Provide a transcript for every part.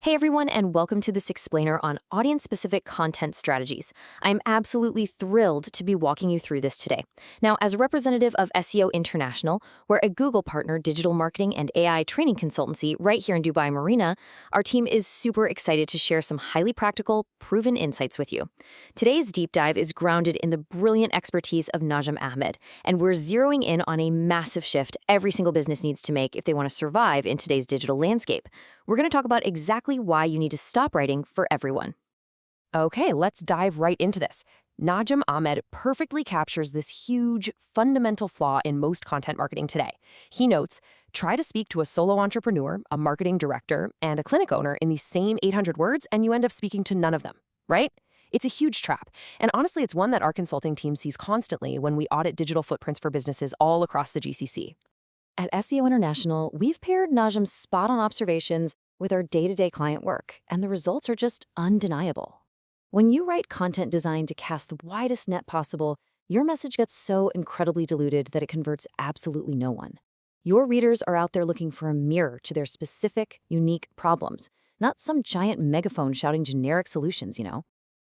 Hey everyone, and welcome to this explainer on audience-specific content strategies. I'm absolutely thrilled to be walking you through this today. Now, as a representative of SEO International, we're a Google partner digital marketing and AI training consultancy right here in Dubai Marina. Our team is super excited to share some highly practical, proven insights with you. Today's deep dive is grounded in the brilliant expertise of Najam Ahmed, and we're zeroing in on a massive shift every single business needs to make if they want to survive in today's digital landscape. We're going to talk about exactly why you need to stop writing for everyone. Okay, let's dive right into this. Najam Ahmed perfectly captures this huge, fundamental flaw in most content marketing today. He notes, try to speak to a solo entrepreneur, a marketing director, and a clinic owner in the same 800 words, and you end up speaking to none of them, right? It's a huge trap. And honestly, it's one that our consulting team sees constantly when we audit digital footprints for businesses all across the GCC. At SEO International, we've paired Najam's spot-on observations with our day-to-day client work, and the results are just undeniable. When you write content designed to cast the widest net possible, your message gets so incredibly diluted that it converts absolutely no one. Your readers are out there looking for a mirror to their specific, unique problems, not some giant megaphone shouting generic solutions,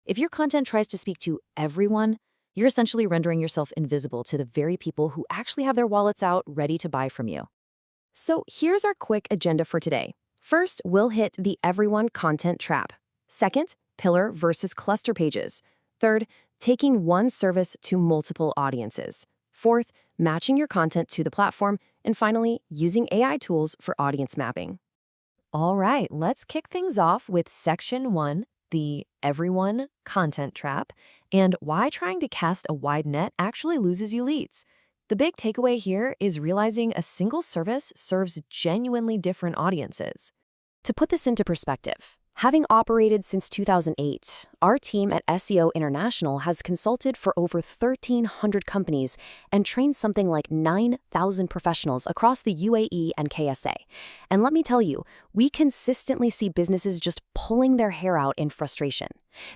If your content tries to speak to everyone, you're essentially rendering yourself invisible to the very people who actually have their wallets out ready to buy from you. So here's our quick agenda for today. First, we'll hit the everyone content trap. Second, pillar versus cluster pages. Third, taking one service to multiple audiences. Fourth, matching your content to the platform. And finally, using AI tools for audience mapping. All right, let's kick things off with section 1, the everyone content trap, and why trying to cast a wide net actually loses you leads. The big takeaway here is realizing a single service serves genuinely different audiences. To put this into perspective, having operated since 2008, our team at SEO International has consulted for over 1,300 companies and trained something like 9,000 professionals across the UAE and KSA. And let me tell you, we consistently see businesses just pulling their hair out in frustration.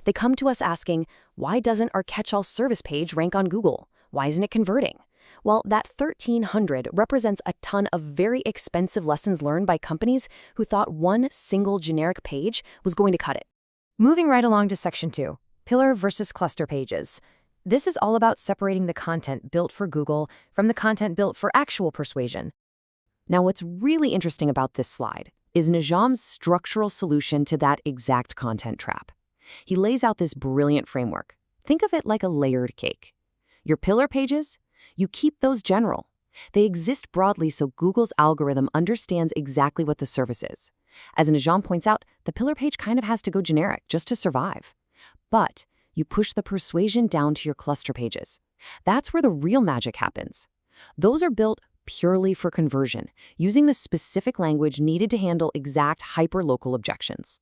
They come to us asking, why doesn't our catch-all service page rank on Google? Why isn't it converting? Well, that 1,300 represents a ton of very expensive lessons learned by companies who thought one single generic page was going to cut it. Moving right along to section 2, pillar versus cluster pages. This is all about separating the content built for Google from the content built for actual persuasion. Now, what's really interesting about this slide is Najam's structural solution to that exact content trap. He lays out this brilliant framework. Think of it like a layered cake. Your pillar pages, you keep those general. They exist broadly so Google's algorithm understands exactly what the service is. As Najam points out, the pillar page kind of has to go generic just to survive. But you push the persuasion down to your cluster pages. That's where the real magic happens. Those are built purely for conversion, using the specific language needed to handle exact hyperlocal objections.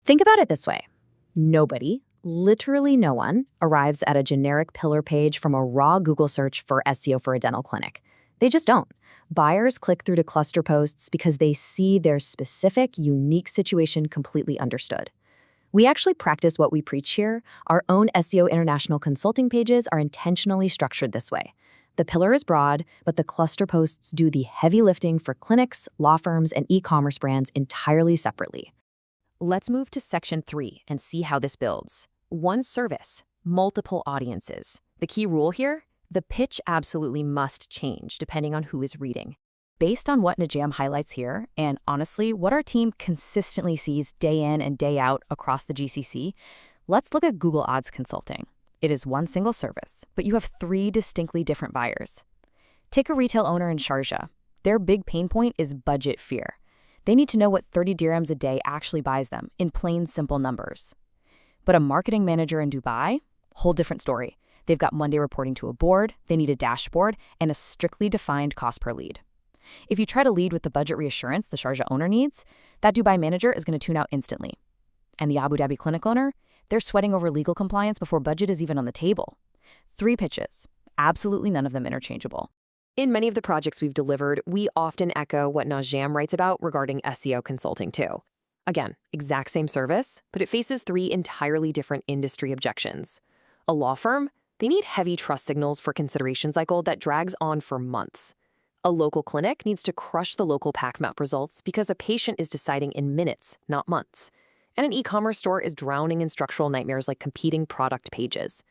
Think about it this way. Nobody, literally no one, arrives at a generic pillar page from a raw Google search for SEO for a dental clinic. They just don't. Buyers click through to cluster posts because they see their specific, unique situation completely understood. We actually practice what we preach here. Our own SEO International consulting pages are intentionally structured this way. The pillar is broad, but the cluster posts do the heavy lifting for clinics, law firms, and e-commerce brands entirely separately. Let's move to section 3 and see how this builds. One service, multiple audiences. The key rule here? The pitch absolutely must change depending on who is reading. Based on what Najam highlights here, and honestly, what our team consistently sees day in and day out across the GCC, let's look at Google Ads Consulting. It is one single service, but you have 3 distinctly different buyers. Take a retail owner in Sharjah. Their big pain point is budget fear. They need to know what 30 dirhams a day actually buys them in plain, simple numbers. But a marketing manager in Dubai, whole different story. They've got Monday reporting to a board, they need a dashboard, and a strictly defined cost per lead. If you try to lead with the budget reassurance the Sharjah owner needs, that Dubai manager is going to tune out instantly. And the Abu Dhabi clinic owner, they're sweating over legal compliance before budget is even on the table. 3 pitches, absolutely none of them interchangeable. In many of the projects we've delivered, we often echo what Najam writes about regarding SEO consulting too. Again, exact same service, but it faces 3 entirely different industry objections. A law firm, they need heavy trust signals for consideration cycle that drags on for months. A local clinic needs to crush the local pack map results because a patient is deciding in minutes, not months. And an e-commerce store is drowning in structural nightmares like competing product pages.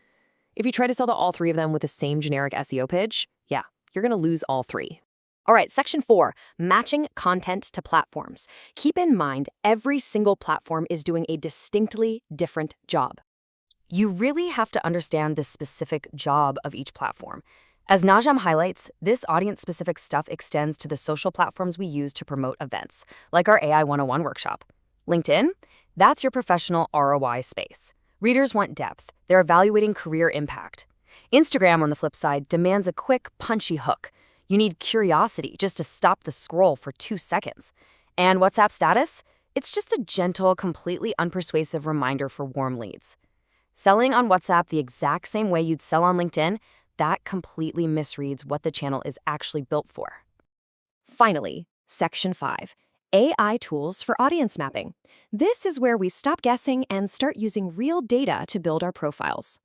If you try to sell to all three of them with the same generic SEO pitch, yeah, you're going to lose all three. All right, section 4, matching content to platforms. Keep in mind, every single platform is doing a distinctly different job. You really have to understand the specific job of each platform. As Najam highlights, this audience-specific stuff extends to the social platforms we use to promote events, like our AI 101 workshop. LinkedIn? That's your professional ROI space. Readers want depth. They're evaluating career impact. Instagram, on the flip side, demands a quick, punchy hook. You need curiosity just to stop the scroll for 2 seconds. And WhatsApp status? It's just a gentle, completely unpersuasive reminder for warm leads. Selling on WhatsApp the exact same way you'd sell on LinkedIn, that completely misreads what the channel is actually built for. Finally, section 5, AI tools for audience mapping. This is where we stop guessing and start using real data to build our profiles.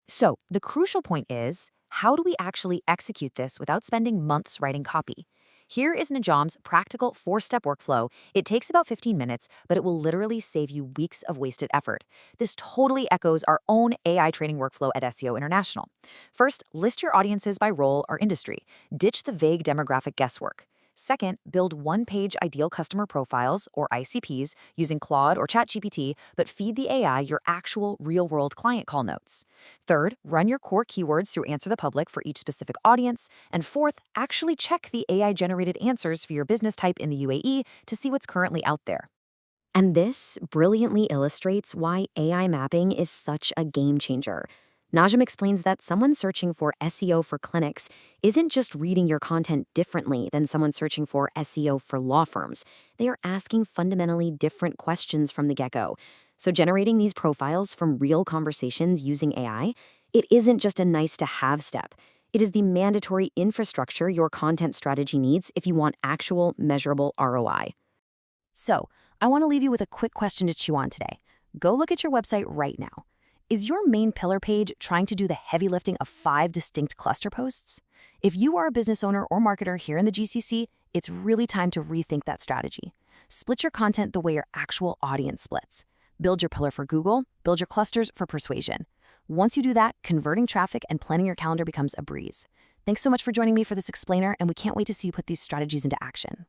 So, the crucial point is, how do we actually execute this without spending months writing copy? Here is Najam's practical 4-step workflow. It takes about 15 minutes, but it will literally save you weeks of wasted effort. This totally echoes our own AI training workflow at SEO International. First, list your audiences by role or industry. Ditch the vague demographic guesswork. Second, build one-page ideal customer profiles, or ICPs, using Claude or ChatGPT, but feed the AI your actual real-world client call notes. Third, run your core keywords through Answer the Public for each specific audience. And fourth, actually check the AI-generated answers for your business type in the UAE to see what's currently out there. And this brilliantly illustrates why AI mapping is such a game changer. Najam explains that someone searching for SEO for clinics isn't just reading your content differently than someone searching for SEO for law firms. They are asking fundamentally different questions from the get-go. So generating these profiles from real conversations using AI, it isn't just a nice-to-have step. It is the mandatory infrastructure your content strategy needs if you want actual, measurable ROI. So, I want to leave you with a quick question to chew on today. Go look at your website right now. Is your main pillar page trying to do the heavy lifting of 5 distinct cluster posts? If you are a business owner or marketer here in the GCC, it's really time to rethink that strategy. Split your content the way your actual audience splits. Build your pillar for Google, build your clusters for persuasion. Once you do that, converting traffic and planning your calendar becomes a breeze. Thanks so much for joining me for this explainer, and we can't wait to see you put these strategies into action.